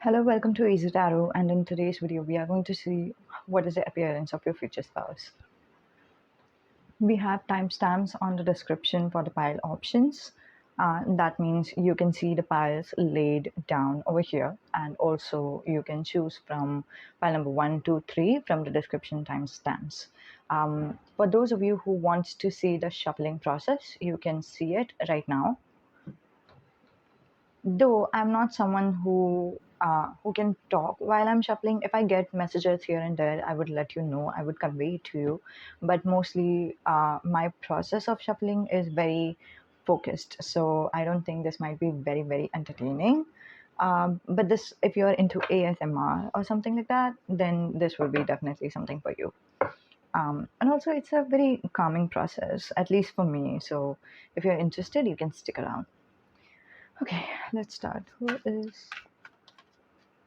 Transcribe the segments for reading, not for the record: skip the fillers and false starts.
Hello, welcome to Easy Tarot, and in today's video, we are going to see what is the appearance of your future spouse. We have timestamps on the description for the pile options. That means you can see the piles laid down over here, and also you can choose from pile number 1, 2, 3 from the description timestamps. For those of you who want to see the shuffling process, you can see it right now. Though I'm not someone who can talk while I'm shuffling. If I get messages here and there, I would let you know. I would convey it to you. But mostly, my process of shuffling is very focused. So I don't think this might be very very entertaining. But this, if you're into ASMR or something like that, then this will be definitely something for you. And also, it's a very calming process, at least for me. So if you're interested, you can stick around. Okay, let's start. Who is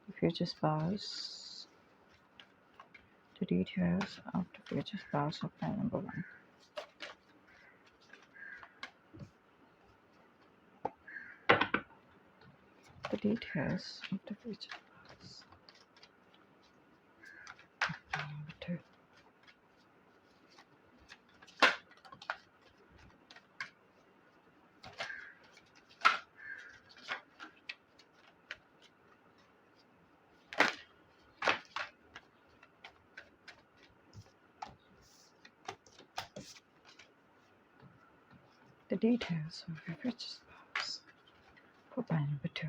the future spouse? The details of the future spouse of pile number 1. The details of the future spouse of pile number 2. The details of your future spouse for pile number 2.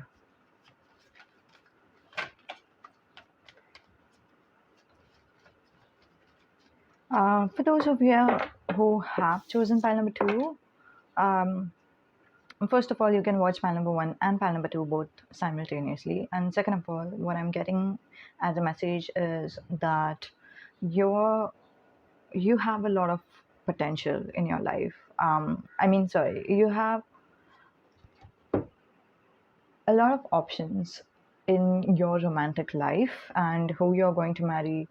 For those of you who have chosen pile number 2, first of all, you can watch pile number 1 and pile number 2 both simultaneously. And second of all, what I'm getting as a message is that you have a lot of potential in your life. You have a lot of options in your romantic life, and who you're going to marry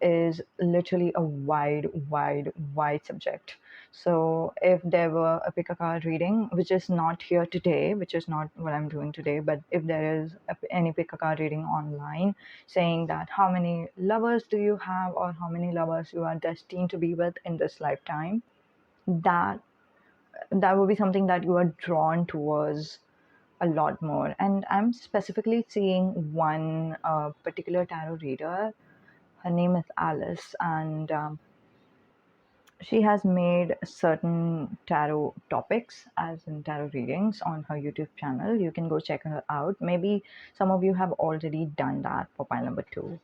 is literally a wide subject. So if there were a pick a card reading, which is not here today, which is not what I'm doing today, but if there is any pick a card reading online saying that how many lovers do you have or how many lovers you are destined to be with in this lifetime, that that would be something that you are drawn towards a lot more. And I'm specifically seeing one particular tarot reader. Her name is Alice, and she has made certain tarot topics as in tarot readings on her YouTube channel. You can go check her out. Maybe some of you have already done that for pile number 2.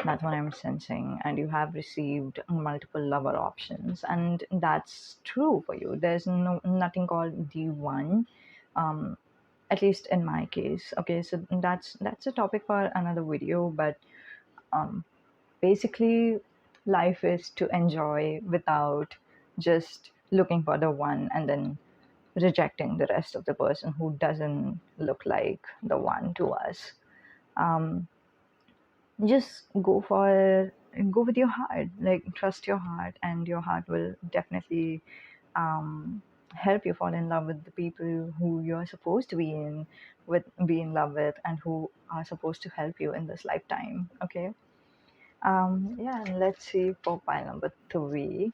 That's what I'm sensing. And you have received multiple lover options, and that's true for you. There's nothing called the one, at least in my case. Okay, so that's a topic for another video. But basically, life is to enjoy without just looking for the one and then rejecting the rest of the person who doesn't look like the one to us. Um, just go with your heart, like trust your heart, and your heart will definitely help you fall in love with the people who you're supposed to be in love with, and who are supposed to help you in this lifetime. Okay. Yeah, and let's see for pile number 3.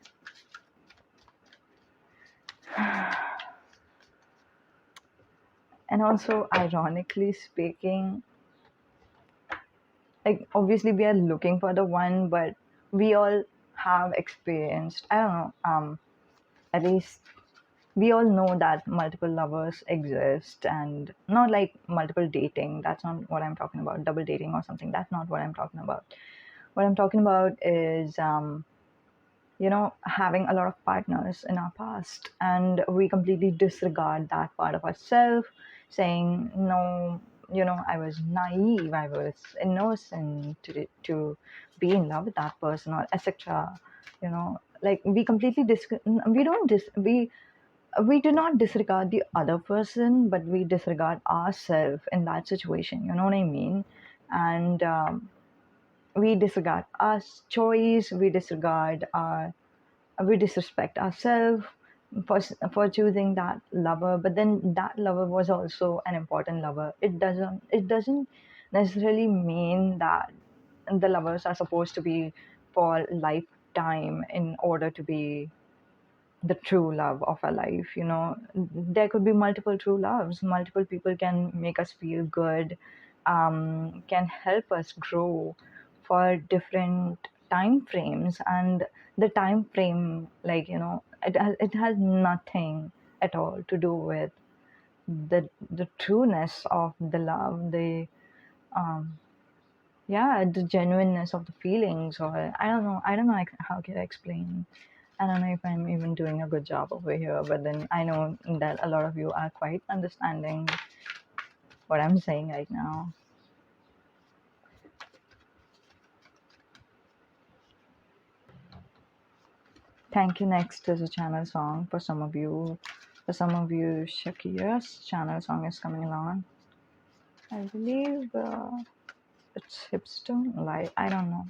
And also, ironically speaking, like obviously we are looking for the one, but we all have experienced, I don't know, at least we all know that multiple lovers exist, and not like multiple dating. That's not what I'm talking about. Double dating or something. That's not what I'm talking about. What I'm talking about is having a lot of partners in our past, and we completely disregard that part of ourselves, saying no, I was naive, I was innocent to be in love with that person, or etc. Like we completely we do not disregard the other person, but we disregard ourselves in that situation. You know what I mean? And we disregard our choice, we disrespect ourselves for choosing that lover. But then that lover was also an important lover. It doesn't necessarily mean that the lovers are supposed to be for lifetime in order to be the true love of our life. There could be multiple true loves. Multiple people can make us feel good, can help us grow for different time frames. And the time frame, like, it has nothing at all to do with the trueness of the love, the um yeah, the genuineness of the feelings. Or I don't know how can I explain. I don't know if I'm even doing a good job over here, but then I know that a lot of you are quite understanding what I'm saying right now. Thank you. Next is a channel song for some of you. For some of you, Shakira's channel song is coming along. I believe it's hipster. Like, I don't know.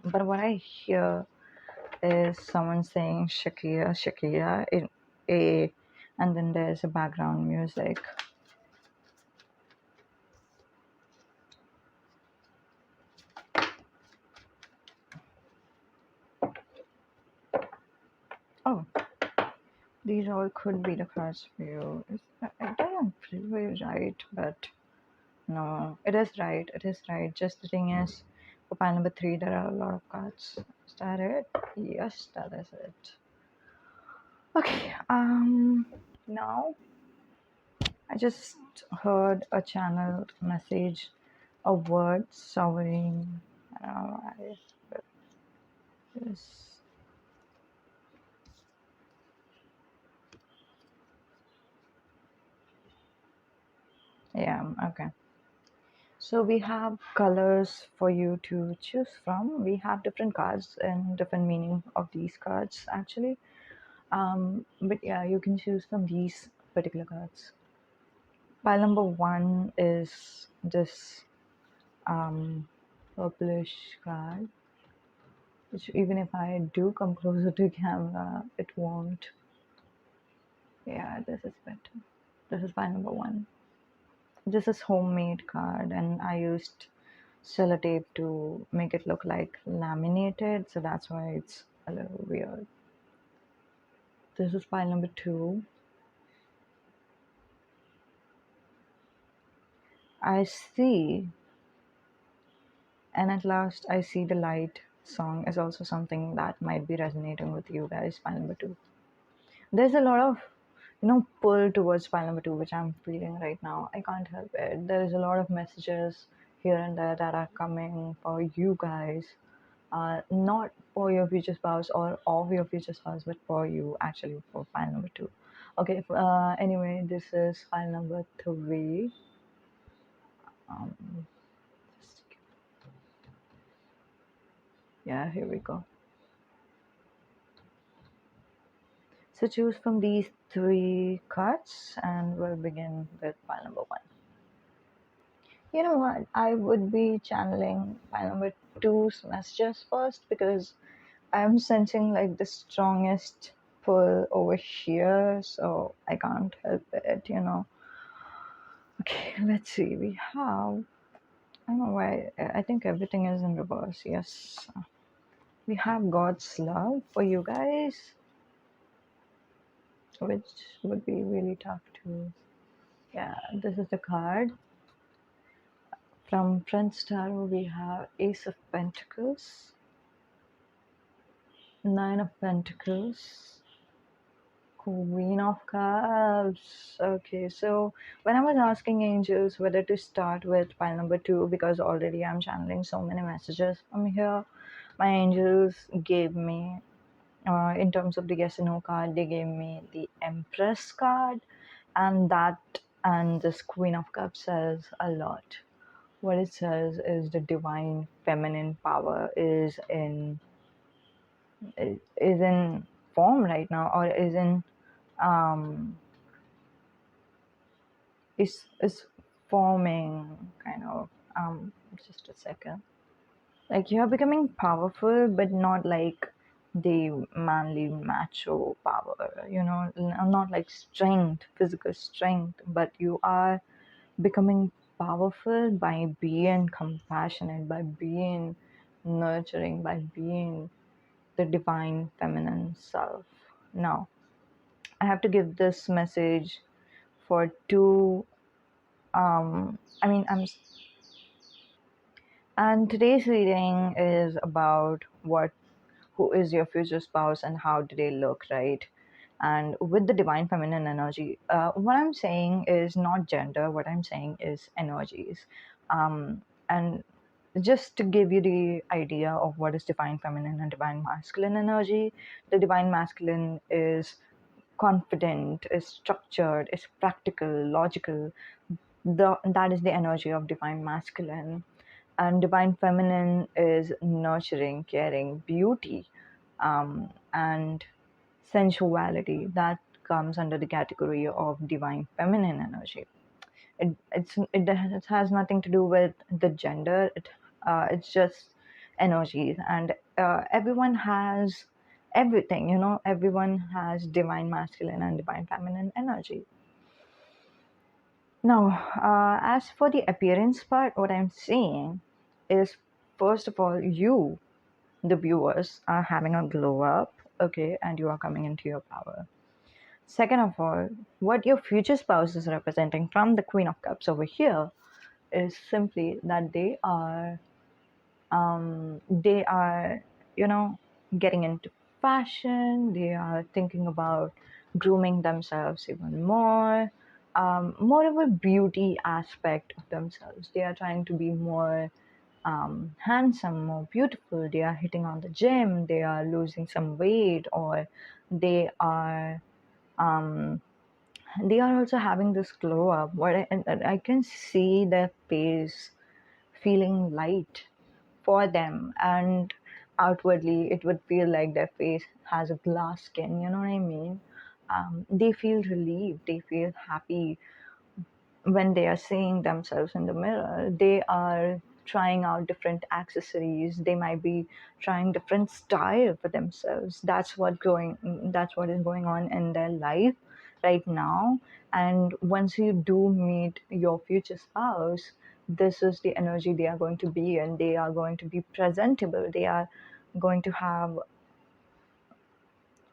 But what I hear is someone saying Shakira, Shakira in a, and then there's a background music. Oh, these all could be the cards for you. It doesn't feel right, but no, it is right. It is right. Just the thing is, for pile number 3, there are a lot of cards. Is that it? Yes, that is it. Okay. Now I just heard a channeled message, a word sovereign. I don't know why, but this. Yeah. Okay. So we have colors for you to choose from. We have different cards and different meaning of these cards actually. But yeah, you can choose from these particular cards. Pile number 1 is this purplish card, which even if I do come closer to camera, it won't. Yeah, this is better. This is pile number 1. This is homemade card, and I used sellotape to make it look like laminated, so that's why it's a little weird. This is pile number 2. I see, and at last I see the light song is also something that might be resonating with you guys. Pile number 2. There's a lot of pull towards pile number 2, which I'm feeling right now. I can't help it. There is a lot of messages here and there that are coming for you guys, not for your future spouse or of your future spouse, but for you, actually, for file number 2. Okay, anyway, this is file number 3. um, yeah, here we go. So choose from these 3 cards and we'll begin with file number 1. You know what, I would be channeling file number 2's messages first, because I'm sensing like the strongest pull over here, so I can't help it. Okay, let's see. We have, I don't know why, I think everything is in reverse. Yes. We have God's love for you guys, which would be really tough to. Yeah, this is the card. From Prince Tarot, we have Ace of Pentacles, Nine of Pentacles, Queen of Cups. Okay, so when I was asking angels whether to start with pile number 2, because already I'm channeling so many messages from here, my angels gave me, in terms of the yes and no card, they gave me the Empress card, and this Queen of Cups says a lot. What it says is the divine feminine power is in form right now, or um is forming, kind of. Just a second. Like, you're becoming powerful, but not like the manly macho power, not like strength, physical strength, but you are becoming powerful by being compassionate, by being nurturing, by being the divine feminine self. Now, I have to give this message for two. I mean, and today's reading is about who is your future spouse and how do they look, right? And with the divine feminine energy, what I'm saying is not gender, what I'm saying is energies. And just to give you the idea of what is divine feminine and divine masculine energy, the divine masculine is confident, is structured, is practical, logical. That is the energy of divine masculine. And divine feminine is nurturing, caring, beauty, and sensuality. That comes under the category of divine feminine energy. It has nothing to do with the gender. It's just energies, and everyone has everything. Everyone has divine masculine and divine feminine energy. Now, as for the appearance part, what I'm seeing is, first of all, you, the viewers, are having a glow up, okay, and you are coming into your power. Second of all, what your future spouse is representing from the Queen of Cups over here is simply that they are, you know, getting into fashion. They are thinking about grooming themselves even more. More of a beauty aspect of themselves. They are trying to be more handsome, more beautiful. They are hitting on the gym. They are losing some weight, or they are um, they are also having this glow up. And I can see their face feeling light for them, and outwardly it would feel like their face has a glass skin. You know what I mean? They feel relieved. They feel happy when they are seeing themselves in the mirror. They are trying out different accessories. They might be trying different style for themselves. That's what is going on in their life right now. And once you do meet your future spouse, this is the energy they are going to be in. They are going to be presentable. Going to have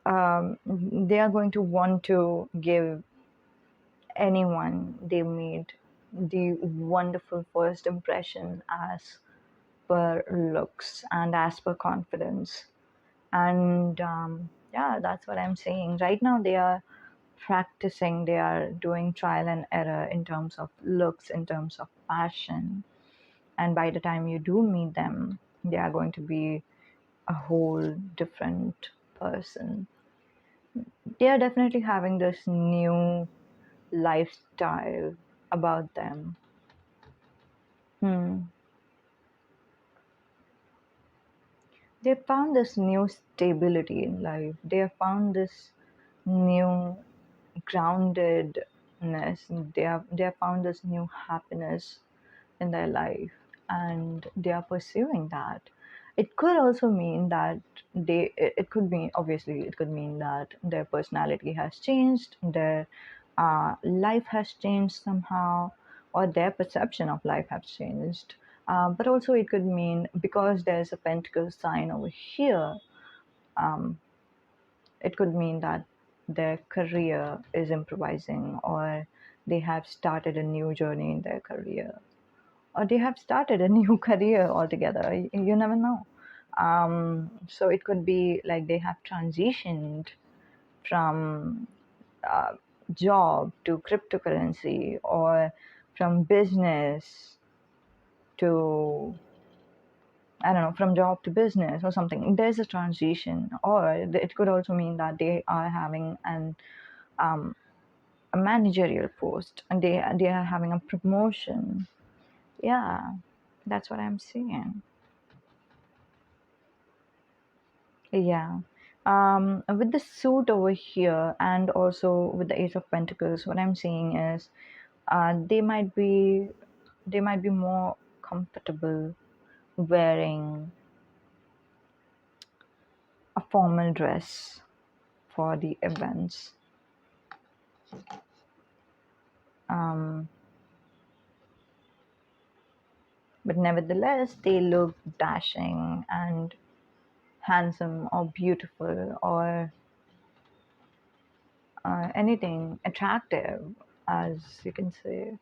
they are going to want to give anyone they meet the wonderful first impression as per looks and as per confidence. And yeah, that's what I'm saying. Right now, they are practicing, they are doing trial and error in terms of looks, in terms of fashion. And by the time you do meet them, they are going to be a whole different person. They are definitely having this new lifestyle about them. Hmm. They found this new stability in life. They have found this new groundedness. They have found this new happiness in their life, and they are pursuing that. It could also mean that it could be, obviously it could mean that their personality has changed, their life has changed somehow, or their perception of life has changed. But also it could mean, because there's a pentacle sign over here, um, it could mean that their career is improvising, or they have started a new journey in their career, or they have started a new career altogether. You never know. So it could be like they have transitioned from uh, job to cryptocurrency, or from business to, I don't know, from job to business or something. There's a transition. Or it could also mean that they are having um, a managerial post, and they are having a promotion. Yeah, that's what I'm seeing. Yeah. With the suit over here, and also with the Ace of Pentacles, what I'm seeing is they might be more comfortable wearing a formal dress for the events. Um, but nevertheless they look dashing and handsome or beautiful or anything attractive, as you can say.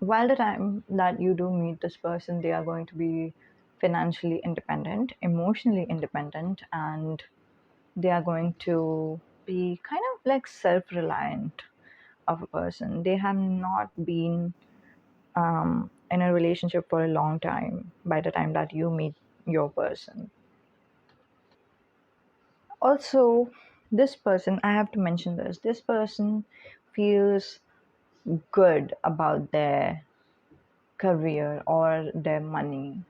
While the time that you do meet this person, they are going to be financially independent, emotionally independent, and they are going to be kind of like self-reliant of a person. They have not been in a relationship for a long time by the time that you meet your person. Also, this person, I have to mention this person feels good about their career or their money.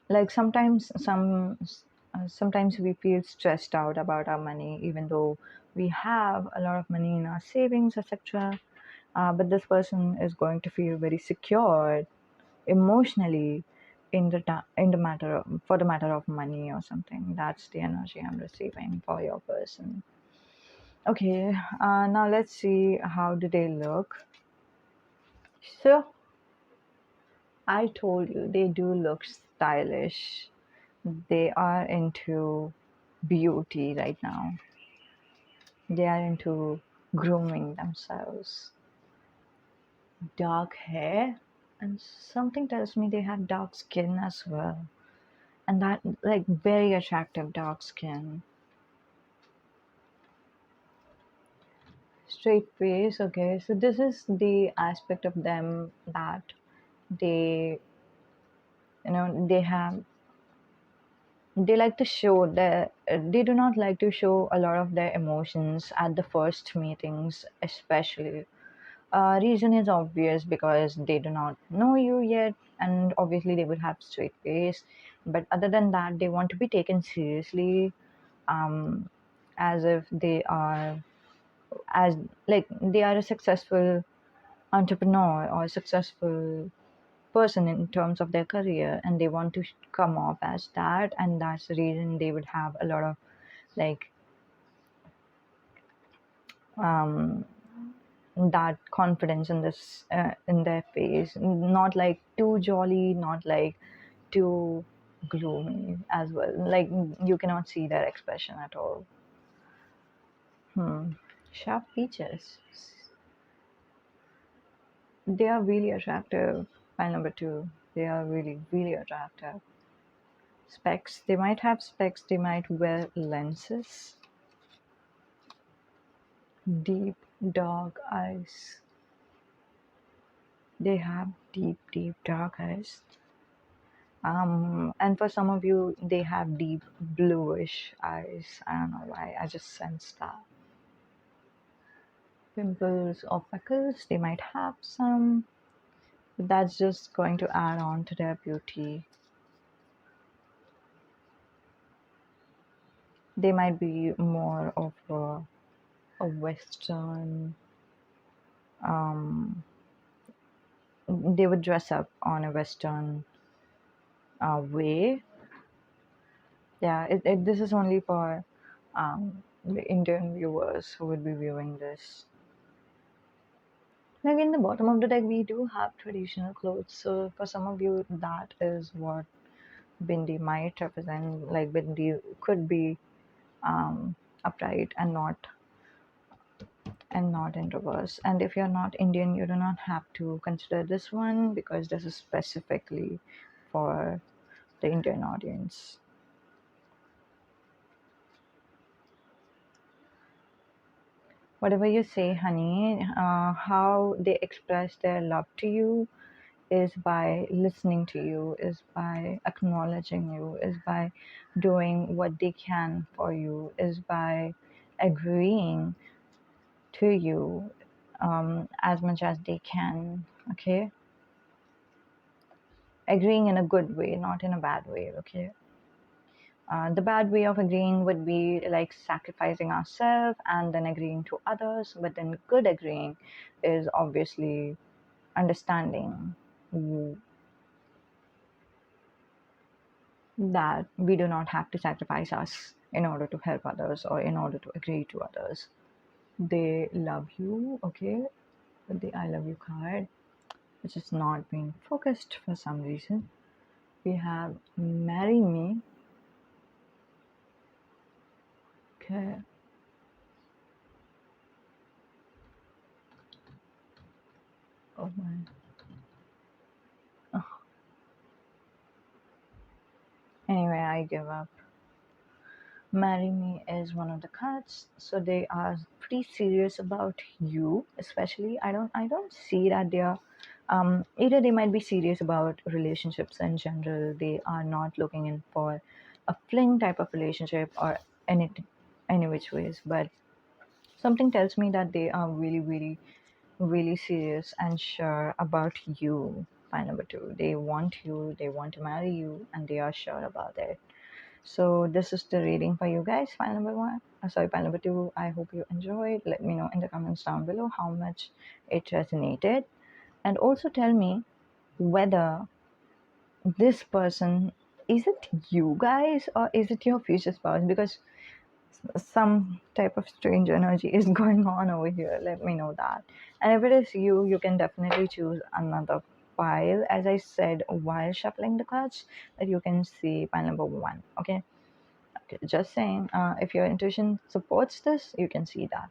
Like sometimes we feel stressed out about our money even though we have a lot of money in our savings, etc. But this person is going to feel very secure emotionally in the matter of, for the matter of money or something. That's the energy I'm receiving for your person. Okay, now let's see how do they look. So I told you they do look stylish. They are into beauty right now. They are into grooming themselves. Dark hair, and something tells me they have dark skin as well. And that, like, very attractive dark skin. Straight face, okay. So this is the aspect of them that they, they have they like to show that they do not like to show a lot of their emotions at the first meetings, especially. Reason is obvious because they do not know you yet, and obviously they will have straight face. But other than that, they want to be taken seriously, um, as if they are as like they are a successful entrepreneur or a successful person in terms of their career, and they want to come off as that, and that's the reason they would have a lot of like um, that confidence in this in their face, not like too jolly, not like too gloomy as well, like you cannot see their expression at all. Sharp features, they are really attractive. File number two, they are really really attractive. Specs, they might have specs, they might wear lenses. Deep dark eyes, they have deep deep dark eyes. And for some of you, they have deep bluish eyes. I don't know why, I just sense that. Pimples or freckles, they might have some, but that's just going to add on to their beauty. They might be more of a Western, um, they would dress up on a Western way. Yeah, this is only for the Indian viewers who would be viewing this. Like in the bottom of the deck, we do have traditional clothes. So for some of you, that is what bindi might represent. Like bindi could be upright and not in reverse. And if you're not Indian, you do not have to consider this one because this is specifically for the Indian audience. Whatever you say, honey, how they express their love to you is by listening to you, is by acknowledging you, is by doing what they can for you, is by agreeing to you as much as they can. Okay, agreeing in a good way, not in a bad way. Okay. The bad way of agreeing would be like sacrificing ourselves and then agreeing to others, but then good agreeing is obviously understanding that we do not have to sacrifice us in order to help others or in order to agree to others. They love you, okay? with the I love you card, which is not being focused for some reason. We have marry me. Okay. Oh my. Oh. Anyway, I give up. Marry me is one of the cards, so they are pretty serious about you. Especially, I don't see that they are. Either they might be serious about relationships in general. They are not looking in for a fling type of relationship or anything, any which ways. But something tells me that they are really, really, really serious and sure about you. Pile number two, they want you, they want to marry you, and they are sure about it. So this is the reading for you guys. File number one. Sorry, file number two. I hope you enjoyed. Let me know in the comments down below how much it resonated, and also tell me whether this person, is it you guys or is it your future spouse? Because some type of strange energy is going on over here. Let me know that. And if it is you, you can definitely choose another pile. As I said while shuffling the cards, that you can see pile number one. Okay. Okay, just saying, if your intuition supports this, you can see that.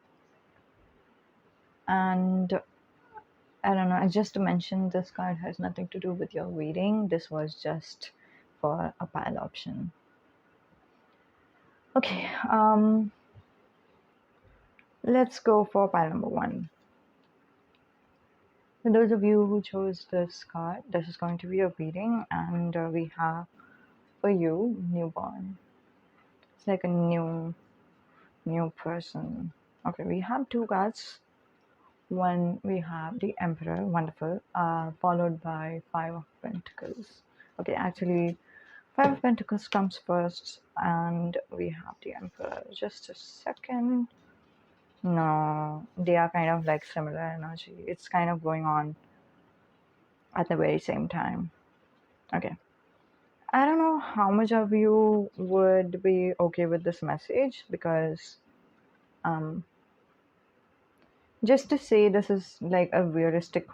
And I don't know, just to mention, this card has nothing to do with your reading. This was just for a pile option. Okay, let's go for pile number one. For those of you who chose this card, this is going to be a reading, and we have for you newborn. It's like a new person. Okay, we have two cards. One, we have the Emperor, wonderful, followed by Five of Pentacles. Okay, actually, Five of Pentacles comes first, and we have the Emperor. Just a second. No, they are kind of like similar energy. It's kind of going on at the very same time. Okay. I don't know how much of you would be okay with this message, because um, just to say this is like a realistic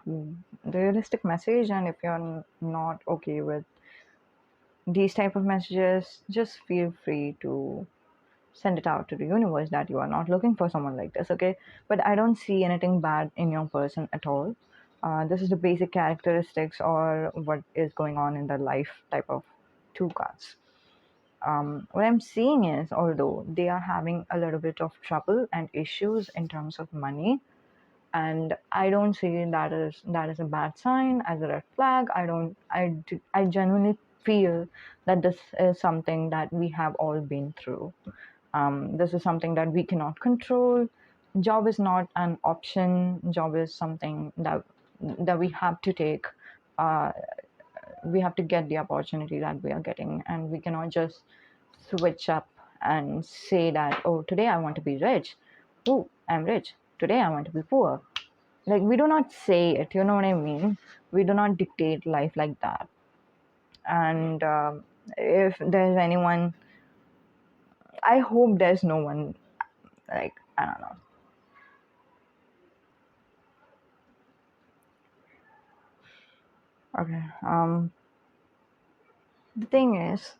message, and if you're not okay with these type of messages, just feel free to send it out to the universe that you are not looking for someone like this. Okay, but I don't see anything bad in your person at all. This is the basic characteristics or what is going on in their life type of two cards. What I'm seeing is, although they are having a little bit of trouble and issues in terms of money, and I don't see that is a bad sign, as a red flag. I genuinely feel that this is something that we have all been through. This is something that we cannot control. Job is not an option. Job is something that we have to take. uh, we have to get the opportunity that we are getting, and we cannot just switch up and say that, oh, today I want to be rich. Oh, I'm rich. Today I want to be poor. Like, we do not say it, you know what I mean? We do not dictate life like that. And if there's anyone, I hope there's no one, like, I don't know. Okay. The thing is,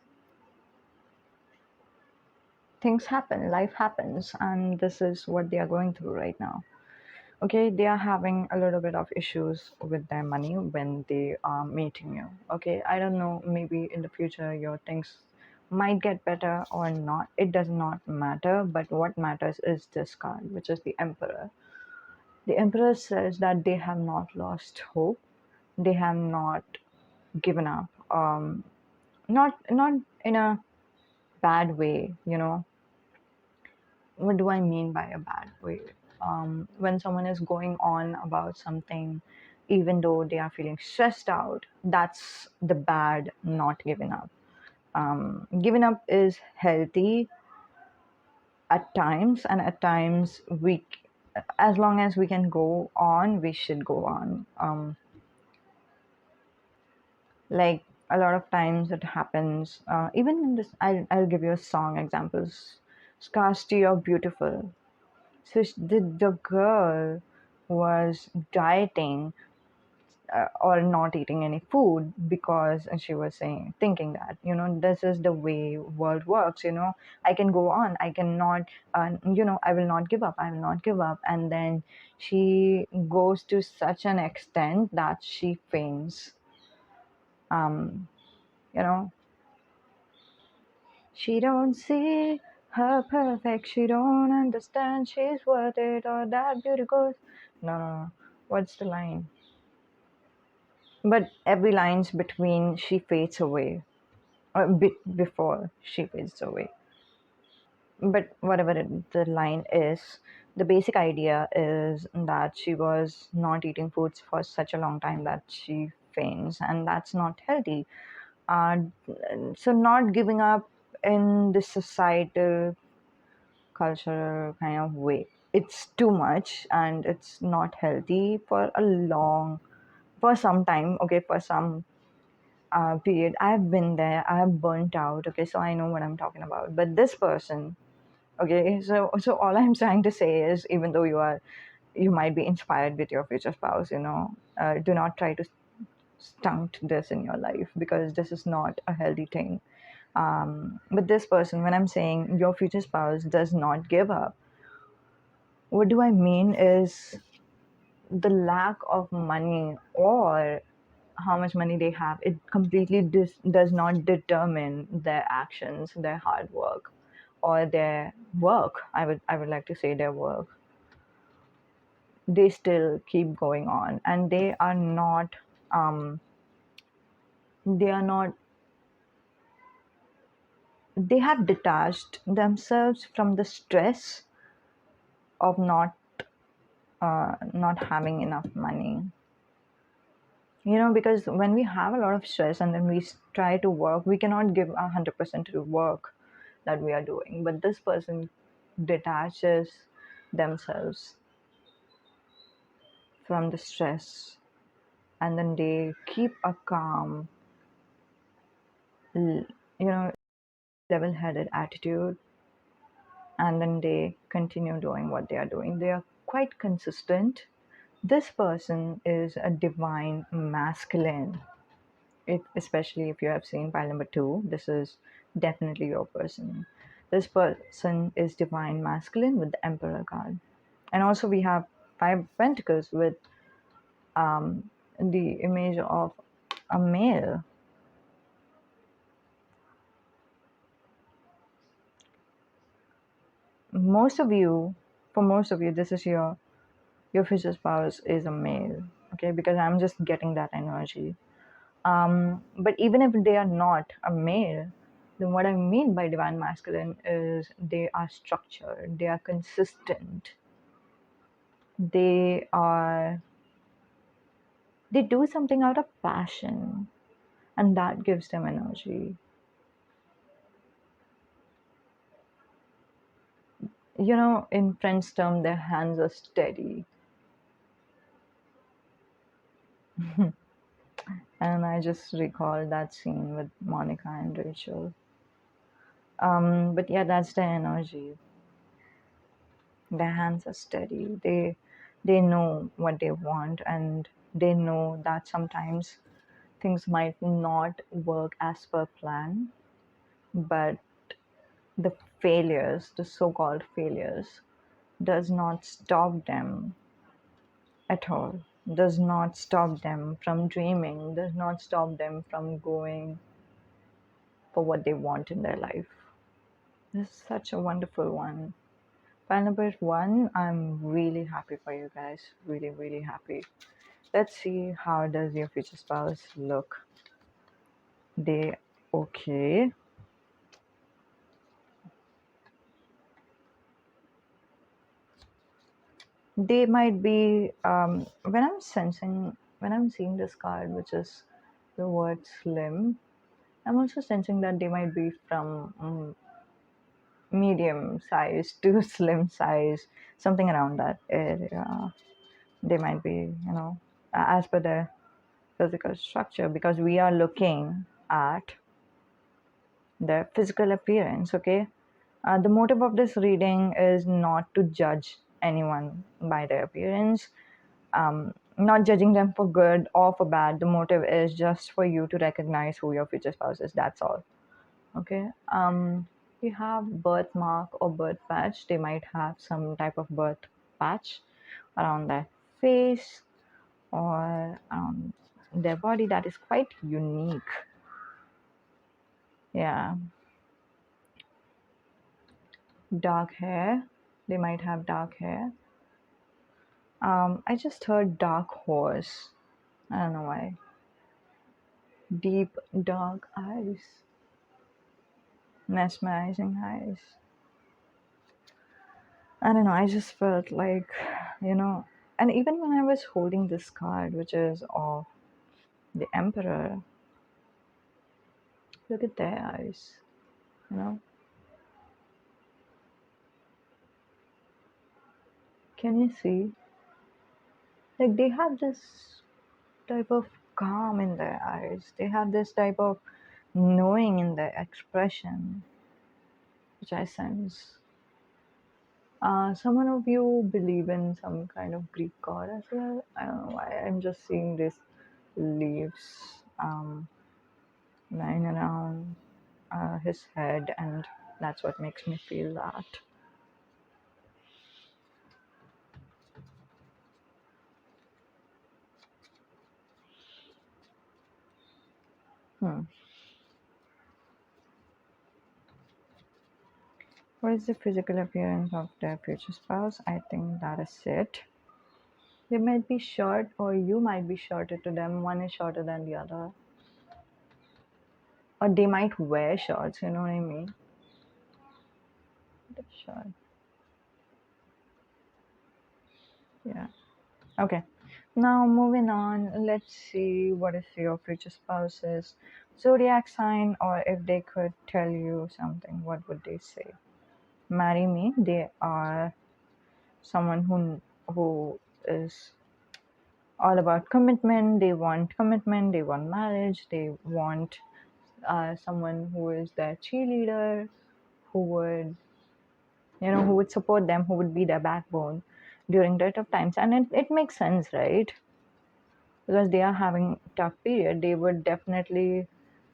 things happen, life happens, and this is what they are going through right now. Okay, they are having a little bit of issues with their money when they are meeting you. Okay, I don't know, maybe in the future your things might get better or not. It does not matter, but what matters is this card, which is the Emperor. The Emperor says that they have not lost hope, they have not given up. Not in a bad way, you know. What do I mean by a bad way? When someone is going on about something, even though they are feeling stressed out, that's the bad, not giving up. Giving up is healthy at times, and at times as long as we can go on, we should go on. Like, a lot of times it happens, even in this, I'll give you a song examples. Scarcity, you're beautiful. So the girl was dieting or not eating any food because she was saying thinking that this is the way world works. I can go on, I cannot, I will not give up, I will not give up. And then she goes to such an extent that she faints. um you know she don't see her perfect, she don't understand she's worth it, or that beauty goes. No, no, no. What's the line? But every line's between she fades away, a bit before she fades away. But whatever the line is, the basic idea is that she was not eating foods for such a long time that she faints, and that's not healthy. Uh, so, not giving up in the societal cultural kind of way, it's too much and it's not healthy for some time, okay, for some period. I've been there, I've burnt out, okay, so I know what I'm talking about. But this person, okay, so all I'm trying to say is, even though you might be inspired with your future spouse, do not try to stunt this in your life, because this is not a healthy thing. But this person, when I'm saying your future spouse does not give up, what do I mean is the lack of money or how much money they have, it completely does not determine their actions, their hard work, or their work. I would like to say their work. They still keep going on, and um they are not they have detached themselves from the stress of not having enough money. Because when we have a lot of stress and then we try to work, we cannot give 100% to the work that we are doing. But this person detaches themselves from the stress, and then they keep a calm, l- you know level-headed attitude, and then they continue doing what they are doing. They are quite consistent. This person is a divine masculine. Especially if you have seen pile number 2, this is definitely your person. This person is divine masculine with the emperor card. And also we have 5 pentacles with the image of a male. most of you for most of you, this is your future spouse is a male, okay, because I'm just getting that energy. But even if they are not a male, then what I mean by divine masculine is they are structured, they are consistent, they are they do something out of passion, and that gives them energy. In French term, their hands are steady. And I just recall that scene with Monica and Rachel. But yeah, that's the energy. Their hands are steady. They know what they want, and they know that sometimes things might not work as per plan, but the the so-called failures, does not stop them at all. Does not stop them from dreaming, does not stop them from going for what they want in their life. This is such a wonderful one. File number 1, I'm really happy for you guys. Really, really happy. Let's see, how does your future spouse look? They okay. They might be when I'm seeing this card, which is the word slim, I'm also sensing that they might be from medium size to slim size, something around that area. They might be, as per their physical structure, because we are looking at their physical appearance, okay? The motive of this reading is not to judge anyone by their appearance. Not judging them for good or for bad. The motive is just for you to recognize who your future spouse is. That's all. Okay. We have birthmark or birth patch. They might have some type of birth patch around their face or their body that is quite unique. Yeah. Dark hair. They might have dark hair. I just heard dark horse. I don't know why. Deep dark eyes. Mesmerizing eyes. I don't know. I just felt like, you know, and even when I was holding this card, which is of the Emperor, look at their eyes, you know. Can you see? Like they have this type of calm in their eyes. They have this type of knowing in their expression, which I sense. Someone of you believe in some kind of Greek god as well. I don't know why. I'm just seeing these leaves lying around his head, and that's what makes me feel that. Hmm. What is the physical appearance of their future spouse? I think that is it. They might be short, or you might be shorter to them. One is shorter than the other. Or they might wear shorts, you know what I mean? They're short. Yeah. Okay. Now moving on, let's see what is your future spouse's zodiac sign, or if they could tell you something, what would they say? Marry me. They are someone who is all about commitment. They want commitment. They want marriage. They want someone who is their cheerleader, who would who would support them, who would be their backbone during their tough times. And it makes sense, right? Because they are having tough period. They would definitely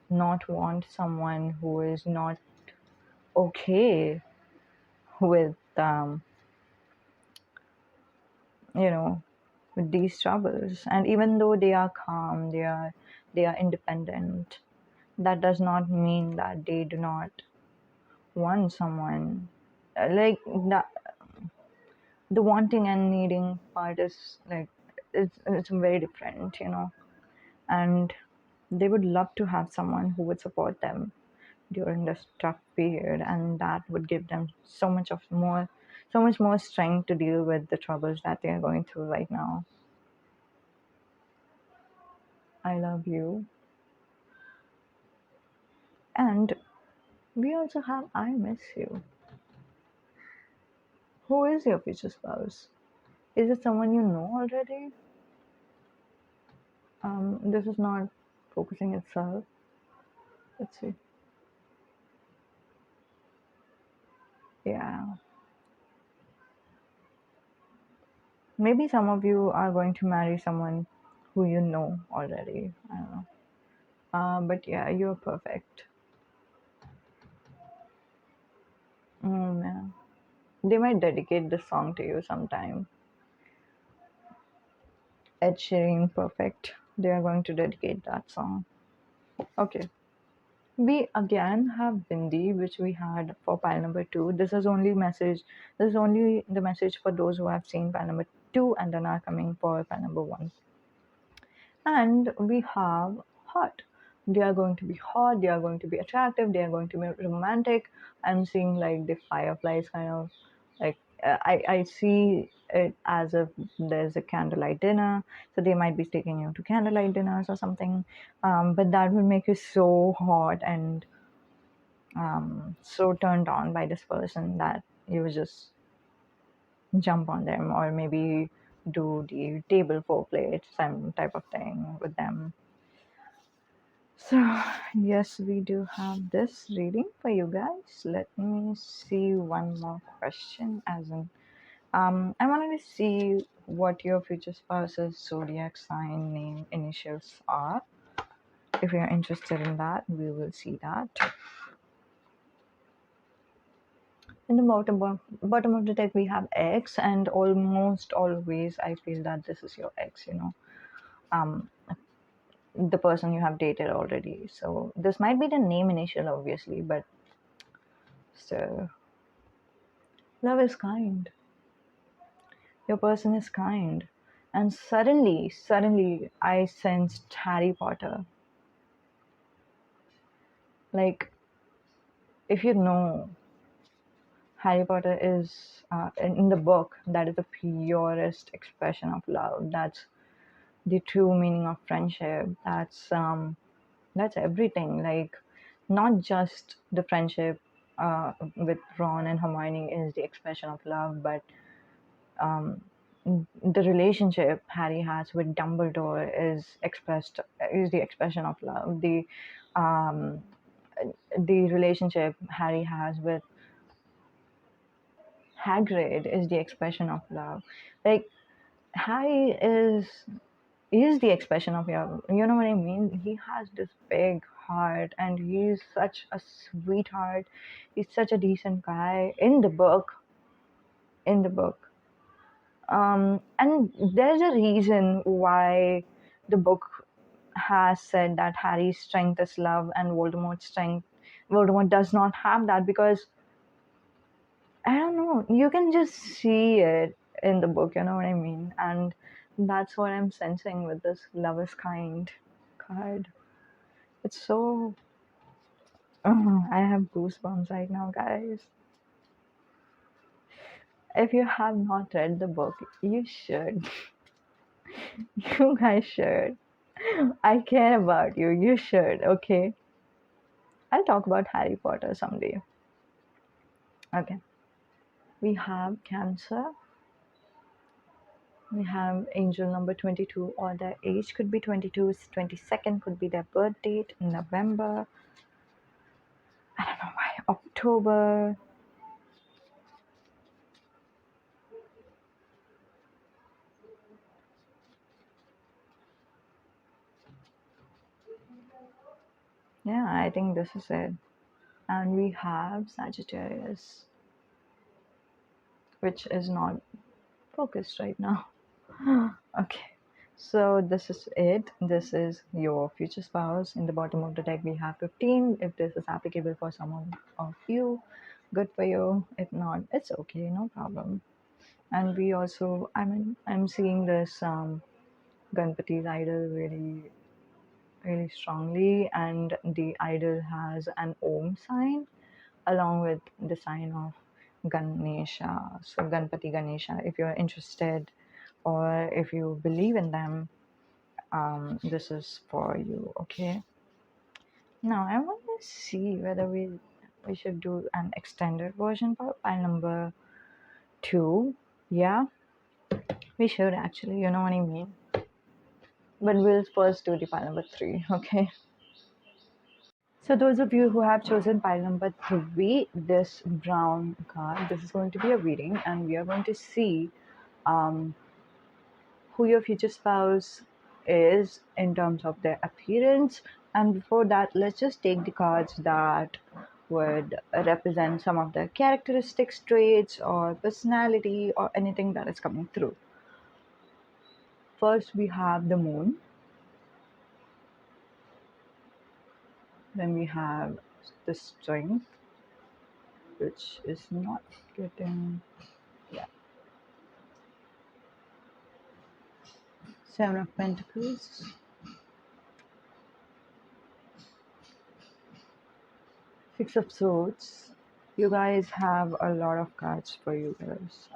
not want someone who is not okay with you know with these troubles. And even though they are calm, they are independent, that does not mean that they do not want someone. Like that, the wanting and needing part is like it's very different. And they would love to have someone who would support them during this tough period, and that would give them so much more strength to deal with the troubles that they are going through right now. I love you. And we also have I miss you. Who is your future spouse? Is it someone you know already? This is not focusing itself. Let's see. Yeah. Maybe some of you are going to marry someone who you know already. I don't know. But yeah, you're perfect. Oh man. They might dedicate this song to you sometime. Ed Sheeran, perfect. They are going to dedicate that song. Okay. We again have Bindi, which we had for pile number two. This is only the message for those who have seen pile number two and then are coming for pile number one. And we have hot. They are going to be hot, they are going to be attractive, they are going to be romantic. I'm seeing like the fireflies kind of like I see it as if there's a candlelight dinner, so they might be taking you to candlelight dinners or something. But that would make you so hot and so turned on by this person that you would just jump on them, or maybe do the table foreplay, some type of thing with them. So, yes, we do have this reading for you guys. Let me see one more question, as in I wanted to see what your future spouse's zodiac sign, name, initials are. If you're interested in that, we will see that. In the bottom of the deck, we have X, and almost always I feel that this is your ex, um, the person you have dated already. So this might be the name initial, obviously, but still, love is kind. Your person is kind. And suddenly, I sensed Harry Potter. Like, if you know, Harry Potter is in the book, that is the purest expression of love. That's the true meaning of friendship. That's everything. Like, not just the friendship with Ron and Hermione is the expression of love, but um, the relationship Harry has with Dumbledore is the expression of love. Um, the relationship Harry has with Hagrid is the expression of love. Like, Harry is the expression of love. You know what I mean? He has this big heart, and he's such a sweetheart. He's such a decent guy in the book. In the book, and there's a reason why the book has said that Harry's strength is love and Voldemort does not have that, because I don't know, you can just see it in the book, you know what I mean? And that's what I'm sensing with this love is kind card. It's so I have goosebumps right now, guys. If you have not read the book, you should. You guys should. I care about you. You should, okay? I'll talk about Harry Potter someday. Okay. We have Cancer. We have angel number 22, or their age could be 22, 22nd could be their birth date, November. I don't know why. October. Yeah, I think this is it. And we have Sagittarius, which is not focused right now. Okay. So this is it. This is your future spouse. In the bottom of the deck, we have 15. If this is applicable for some of you, good for you. If not, it's okay, no problem. And we also, I'm seeing this Ganpati's idol really, really strongly, and the idol has an Om sign along with the sign of Ganesha. So Ganpati Ganesha, if you're interested or if you believe in them, this is for you. Okay. Now I want to see whether we should do an extended version for pile number 2. Yeah, we should actually. You know what I mean. But we'll first do the pile number 3. Okay. So those of you who have chosen pile number 3, this brown card, this is going to be a reading, and we are going to see um, who your future spouse is in terms of their appearance. And before that, let's just take the cards that would represent some of their characteristics, traits, or personality, or anything that is coming through. First, we have the moon. Then we have the strength, which is not getting. Yeah. Seven of Pentacles. Six of Swords. You guys have a lot of cards for you guys.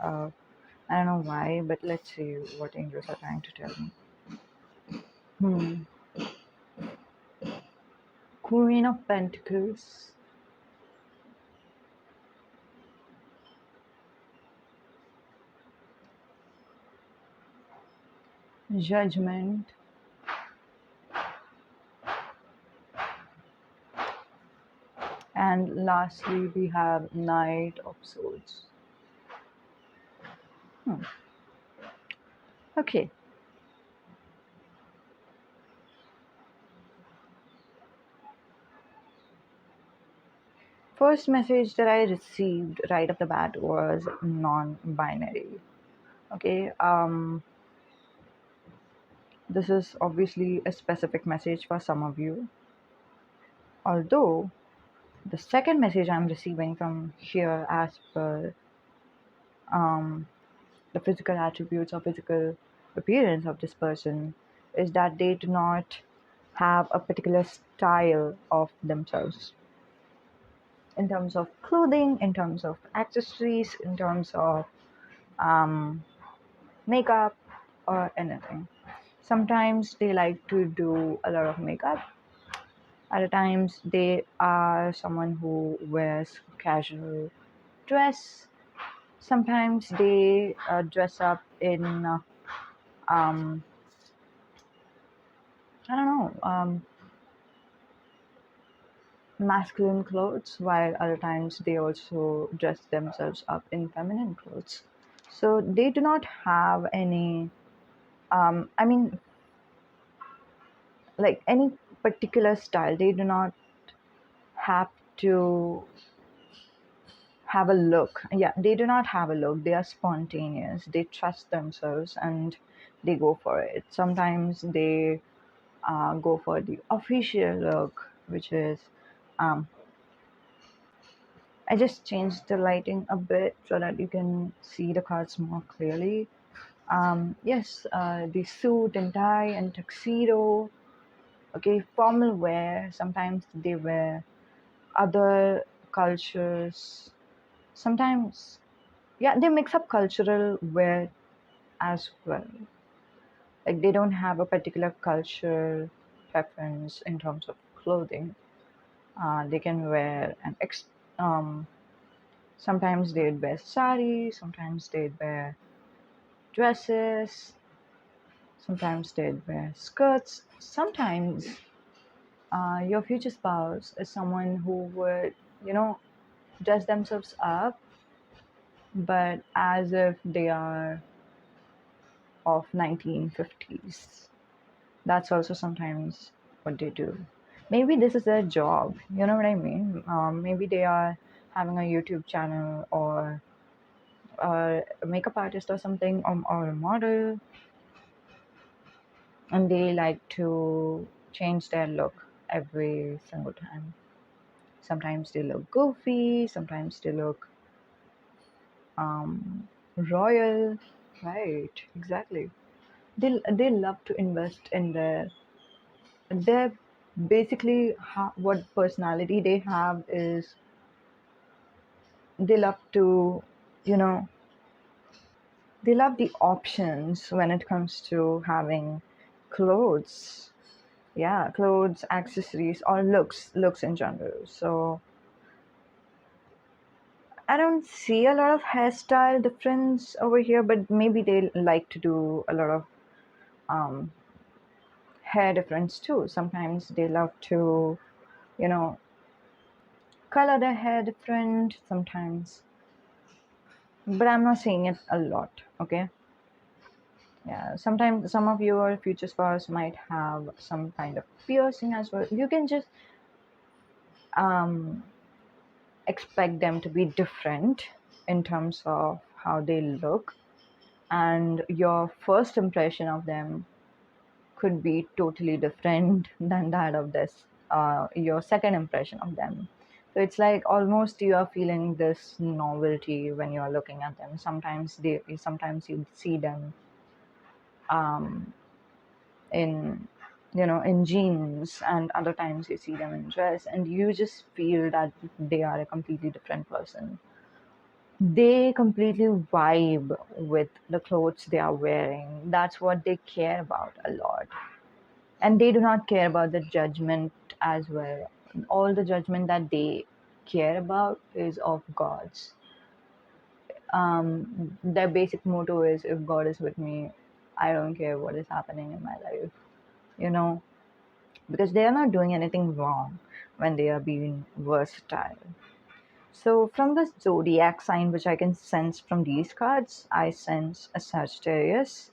I don't know why, but let's see what angels are trying to tell me. Queen of Pentacles. Judgment. And lastly, we have Knight of Swords. Hmm. Okay. First message that I received right off the bat was non-binary. Okay. This is obviously a specific message for some of you. Although the second message I'm receiving from here, as per um, the physical attributes or physical appearance of this person, is that they do not have a particular style of themselves in terms of clothing, in terms of accessories, in terms of um, makeup, or anything. Sometimes they like to do a lot of makeup. Other times they are someone who wears casual dress. Sometimes they dress up in um, I don't know, masculine clothes, while other times they also dress themselves up in feminine clothes. So they do not have any, I mean, like any particular style. They do not have to have a look. Yeah, they do not have a look. They are spontaneous. They trust themselves and they go for it. Sometimes they go for the official look, which is um, I just changed the lighting a bit so that you can see the cards more clearly. Yes, the suit and tie and tuxedo. Okay, formal wear. Sometimes they wear other cultures. Sometimes, yeah, they mix up cultural wear as well. Like they don't have a particular culture preference in terms of clothing. They can wear um, sometimes they'd wear sari, sometimes they'd wear dresses, sometimes they'd wear skirts. Sometimes your future spouse is someone who would, you know, dress themselves up, but as if they are of 1950s. That's also sometimes what they do. Maybe this is their job, you know what I mean? Maybe they are having a YouTube channel or a makeup artist or something, or a model, and they like to change their look every single time. Sometimes they look goofy, sometimes they look royal, right? Exactly. They love to invest in their basically what personality they have is they love to, you know, they love the options when it comes to having clothes. Yeah, clothes, accessories, or looks in general. So I don't see a lot of hairstyle difference over here, but maybe they like to do a lot of um, hair difference too. Sometimes they love to, you know, color their hair different sometimes, but I'm not seeing it a lot. Okay. Yeah, sometimes some of your future spouse might have some kind of piercing as well. You can just um, expect them to be different in terms of how they look, and your first impression of them could be totally different than that of this your second impression of them. So it's like almost you are feeling this novelty when you're looking at them. Sometimes you see them um, in, you know, in jeans, and other times you see them in dress, and you just feel that they are a completely different person. They completely vibe with the clothes they are wearing. That's what they care about a lot. And they do not care about the judgment as well. All the judgment that they care about is of God's. Their basic motto is, if God is with me, I don't care what is happening in my life, you know, because they are not doing anything wrong when they are being versatile. So, from the zodiac sign, which I can sense from these cards, I sense a Sagittarius,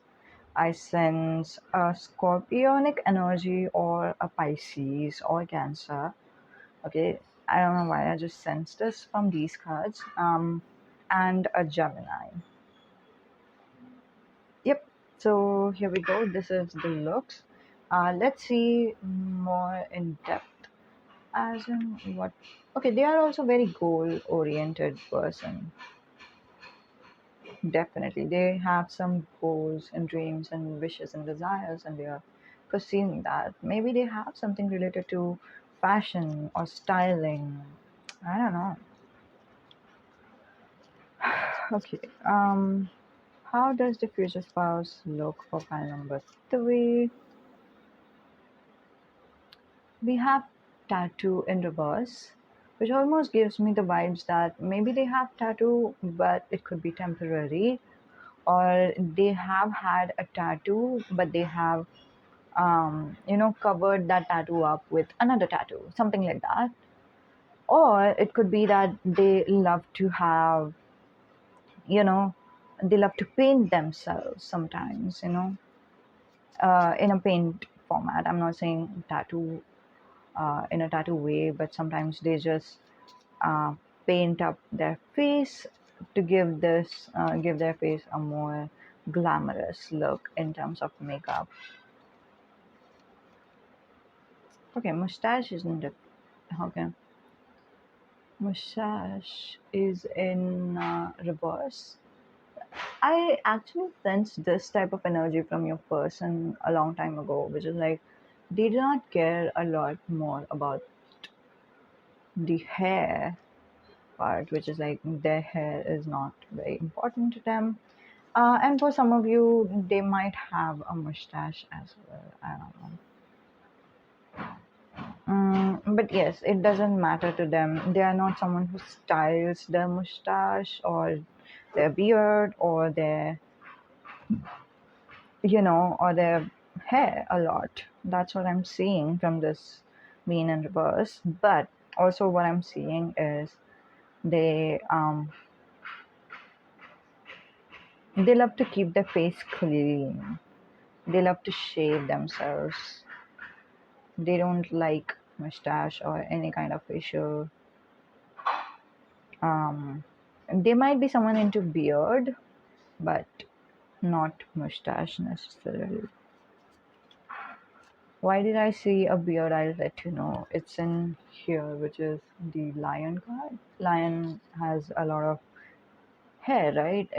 I sense a Scorpionic energy, or a Pisces or Cancer. Okay, I don't know why I just sensed this from these cards. And a Gemini. Yep. So here we go. This is the looks. Let's see more in depth. As in what? Okay, they are also very goal-oriented person. Definitely, they have some goals and dreams and wishes and desires, and they are pursuing that. Maybe they have something related to fashion or styling. I don't know. Okay. How does the future spouse look for pile number three? We have tattoo in reverse, which almost gives me the vibes that maybe they have tattoo, but it could be temporary, or they have had a tattoo, but they have, covered that tattoo up with another tattoo, something like that. Or it could be that they love to have, you know, they love to paint themselves sometimes, in a paint format. I'm not saying tattoo in a tattoo way, but sometimes they just uh, paint up their face to give their face a more glamorous look in terms of makeup. Okay, mustache isn't it? Okay, mustache is in reverse. I actually sensed this type of energy from your person a long time ago, which is like they do not care a lot more about the hair part, which is like their hair is not very important to them. And for some of you, they might have a mustache as well. I don't know. But yes, it doesn't matter to them. They are not someone who styles their mustache or their beard or or their hair a lot. That's what I'm seeing from this mean and reverse. But also, what I'm seeing is they they love to keep their face clean. They love to shave themselves. They don't like mustache or any kind of facial. Um, they might be someone into beard, but not mustache necessarily. Why did I see a beard? I'll let you know. It's in here, which is the lion card. Lion has a lot of hair, right?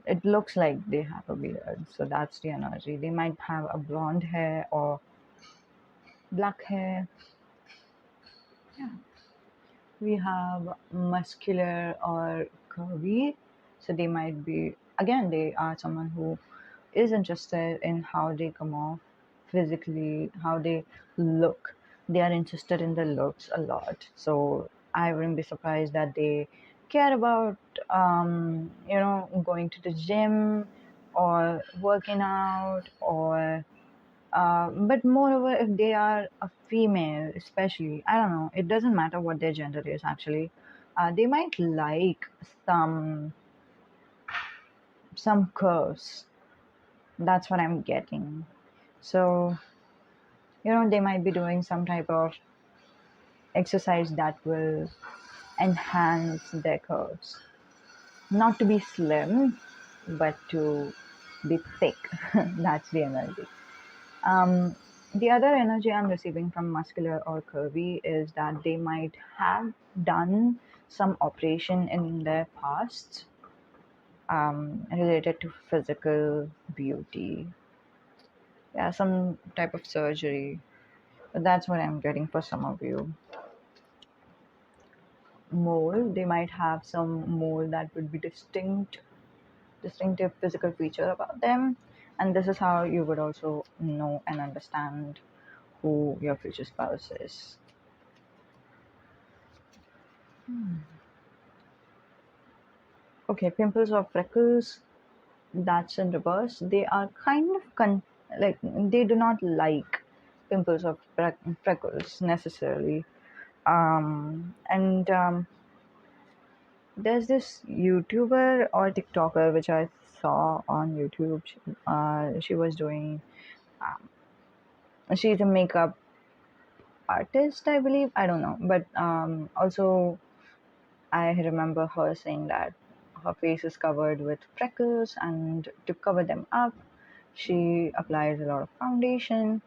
It looks like they have a beard, so that's the energy. They might have a blonde hair or black hair. Yeah. We have muscular or curvy, so they might be, again, they are someone who is interested in how they come off physically, how they look. They are interested in the looks a lot, so I wouldn't be surprised that they care about going to the gym or working out, or but moreover, if they are a female, especially, I don't know, it doesn't matter what their gender is actually. They might like some curves. That's what I'm getting. So, they might be doing some type of exercise that will enhance their curves. Not to be slim, but to be thick. That's the energy. Um, the other energy I'm receiving from muscular or curvy is that they might have done some operation in their past related to physical beauty. Yeah, some type of surgery. But that's what I'm getting for some of you. Mole, they might have some mole that would be distinctive physical feature about them. And this is how you would also know and understand who your future spouse is. Okay, pimples or freckles, that's in reverse. They are kind of like they do not like pimples or freckles necessarily. And there's this YouTuber or TikToker which I saw on YouTube. She was doing, she's a makeup artist, I believe. I don't know. But also, I remember her saying that her face is covered with freckles, and to cover them up, she applies a lot of foundation.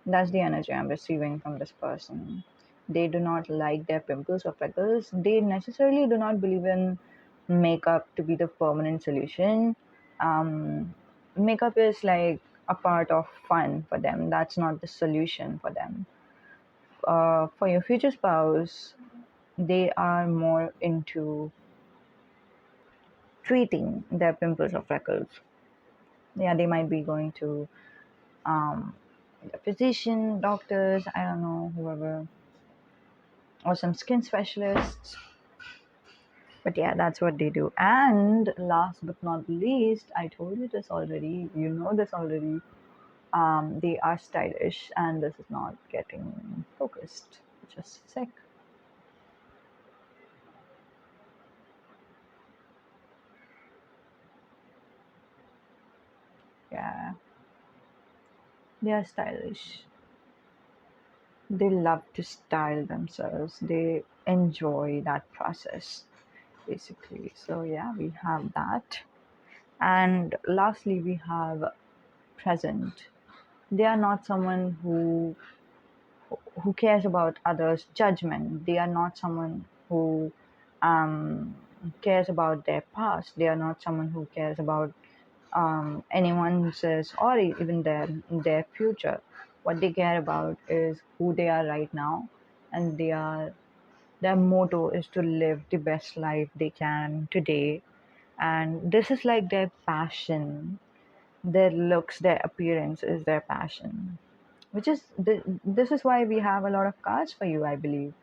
That's the energy I'm receiving from this person. They do not like their pimples or freckles. They necessarily do not believe in makeup to be the permanent solution. Um, Makeup is like a part of fun for them. That's not the solution for them. For your future spouse, they are more into treating their pimples or freckles. Yeah, they might be going to um, a physician, doctors, I don't know, whoever, or some skin specialists. But yeah, that's what they do. And last but not least, I told you this already, you know this already. They are stylish, and this is not getting focused. Just a sec. Yeah, they are stylish. They love to style themselves. They enjoy that process, basically. So yeah, we have that. And lastly, we have present. They are not someone who cares about others' judgment. They are not someone who um, cares about their past. They are not someone who cares about anyone's or even their future. What they care about is who they are right now, and their motto is to live the best life they can today. And this is like their passion. Their looks, their appearance is their passion, which is this is why we have a lot of cards for you, I believe.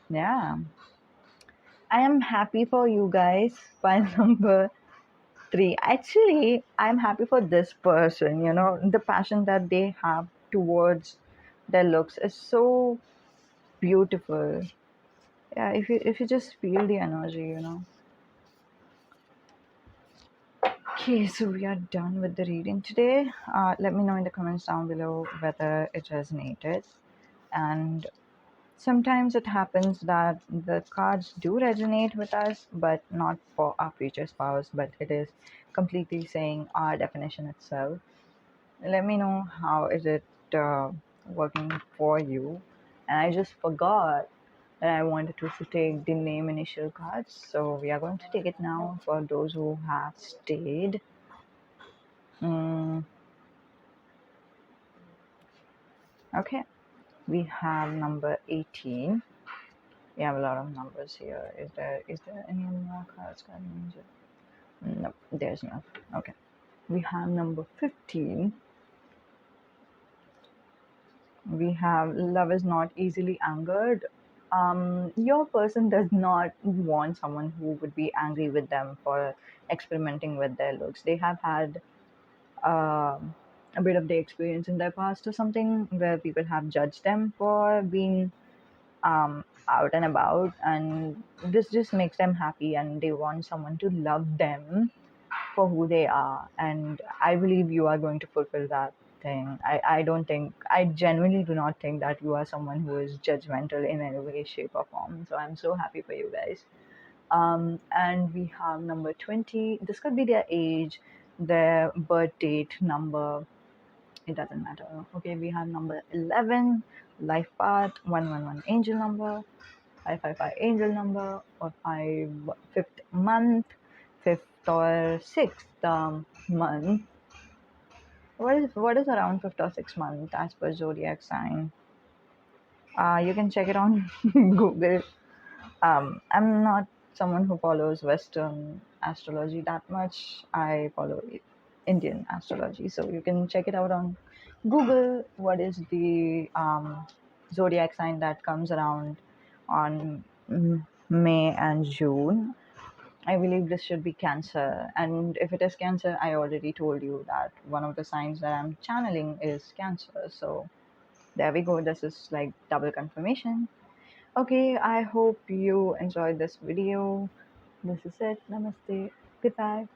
Yeah, I am happy for you guys. File number 3. Actually, I'm happy for this person. The passion that they have towards their looks is so beautiful. Yeah, if you just feel the energy. Okay, so we are done with the reading today. Let me know in the comments down below whether it resonated. And sometimes it happens that the cards do resonate with us, but not for our future spouse, but it is completely saying our definition itself. Let me know how is it working for you. And I just forgot that I wanted to take the name initial cards, so we are going to take it now for those who have stayed. Mm, okay, we have number 18. We have a lot of numbers here. Is there any more cards? No, there's none. Okay. We have number 15. We have love is not easily angered. Your person does not want someone who would be angry with them for experimenting with their looks. They have had a bit of the experience in their past or something where people have judged them for being out and about, and this just makes them happy, and they want someone to love them for who they are. And I believe you are going to fulfill that thing. I don't think, I genuinely do not think that you are someone who is judgmental in any way, shape, or form. So I'm so happy for you guys. And we have number 20. This could be their age, their birth date, number. It doesn't matter. Okay, we have number 11, life path, 111 angel number, 555 angel number, or 5th month, 5th or 6th month. What is around 5th or 6th month as per zodiac sign? You can check it on Google. I'm not someone who follows Western astrology that much. I follow Indian astrology, so you can check it out on Google. What is the zodiac sign that comes around on May and June? I believe this should be Cancer, and if it is Cancer, I already told you that one of the signs that I'm channeling is Cancer. So there we go. This is like double confirmation. Okay, I hope you enjoyed this video. This is it. Namaste. Goodbye.